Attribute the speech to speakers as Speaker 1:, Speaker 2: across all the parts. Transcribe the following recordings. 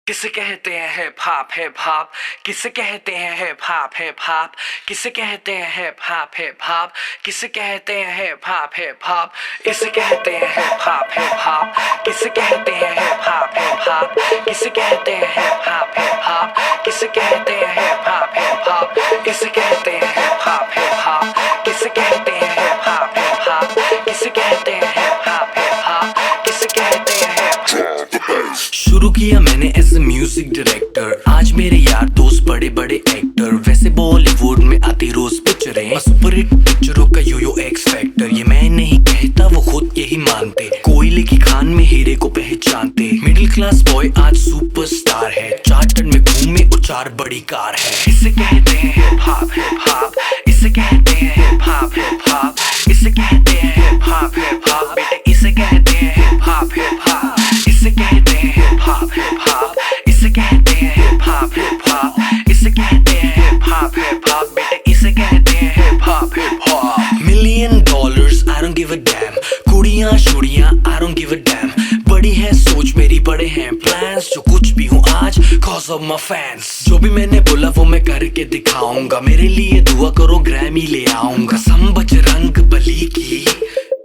Speaker 1: किसे कहते हैं हिप हॉप हिप हॉप, किसे कहते हैं हिप हॉप हिप हॉप, किसे कहते हैं हिप हॉप हिप हॉप, किसे कहते हैं हिप हॉप हिप हॉप, इसे कहते हैं हिप हॉप हिप हॉप, किसे कहते हैं हिप हॉप हिप हॉप, किसे कहते हैं हिप हॉप हिप हॉप, किसे कहते हैं हिप हॉप हिप हॉप, इसे कहते हैं हिप हॉप हिप हॉप, किसे कहते हैं हिप हॉप हिप हॉप, किसे कहते हैं हिप हॉप हिप हॉप, किसे कहते हैं हिप हॉप। शुरू किया मैंने एज ए म्यूजिक डायरेक्टर, आज मेरे यार दोस्त बड़े बड़े एक्टर, वैसे बॉलीवुड में आती रोज पिक्चरें, सुपर हिट पिक्चरों का यो एक्स फैक्टर, ये मैं नहीं कहता वो खुद यही मानते, कोयले की खान में हीरे को पहचानते, मिडिल क्लास बॉय आज सुपरस्टार है, चार्टर्ड में घूमे और 4 बड़ी कार है, इसे कहते हैं हिप हॉप हिप हॉप, इसे कहते हैं हिप हॉप हिप हॉप, इसे कहते हैं हिप हॉप हिप हॉप, बेटे इसे कहते हैं हिप हॉप हिप हॉप, इसे कहते हैं हिप हॉप हिप हॉप, इसे कहते हैं हिप हॉप हिप हॉप, इसे कहते हैं हिप हॉप हिप हॉप, बेटे इसे कहते हैं hip hop hip hop. $1,000,000 I don't give a damn, कुड़ियां शुड़ियां I don't give a damn, बड़ी है सोच मेरी बड़े हैं प्लान्स, जो कुछ भी हूँ आज cause of my fans, जो भी मैंने बोला वो मैं करके दिखाऊंगा, मेरे लिए दुआ करो ग्रैमी ले आऊंगा, सम बजरंग बली की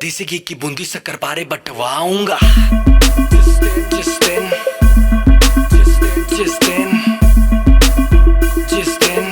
Speaker 1: देसी घी की बूंदी शक्कर पारे बंटवाऊंगा, जिस दिन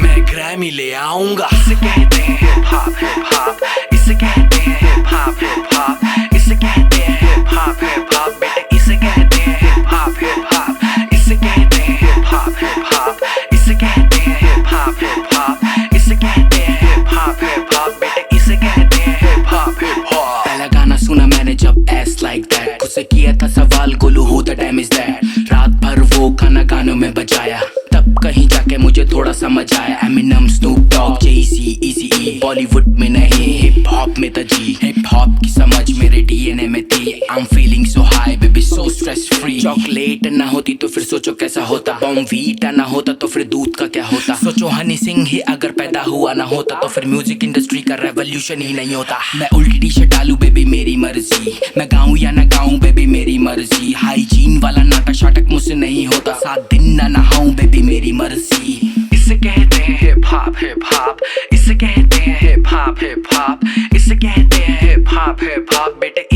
Speaker 1: मैं ग्रैमी ले आऊंगा। इसे कहते हैं हिप हॉप हिप हॉप, इसे कहते हैं हिप हॉप हिप हॉप, इसे कहते हैं हिप हॉप हिप हॉप, बेटे इसे कहते हैं हिप हॉप हिप हॉप, इसे कहते हैं हिप हॉप हिप हॉप, इसे कहते हैं हिप हॉप हिप हॉप, इसे कहते हैं हिप हॉप हिप हॉप, बेटे इसे कहते हैं हिप हॉप हिप हॉप। पहला गाना सुना मैंने जब एस लाइक दैट, खुद से किया था सवाल Golu who the dam is that, रात भर वो गाना गानों में बजाया, तब कहीं जाके मुझे थोड़ा समझ आया, एमिनम स्नूप डॉग जेसी इजी, बॉलीवुड में नहीं हिप हॉप में था जी, हिप हॉप की समझ मेरे डीएनए में थी, I am feeling so high baby so stress free, chocolate ना होती तो फिर सोचो कैसा होता, बॉम्बीटा ना होता तो फिर दूध का क्या होता, सोचो हनी सिंह ही अगर पैदा हुआ ना होता तो फिर म्यूजिक इंडस्ट्री का रेवोल्यूशन ही नहीं होता, मैं उल्टी टी शर्ट डालू बेबी मेरी मर्जी, मैं गाऊं या ना गाऊं बेबी मेरी मर्जी, हाइजीन वाला नाटक शाटक मुझसे नहीं होता, 7 दिन ना नहाऊं बेबी मेरी मर्जी। इसे कहते हैं हिप हॉप हिप हॉप, इसे कहते हैं हिप हॉप हिप हॉप, इसे कहते हैं हिप हॉप हिप हॉप, बेटे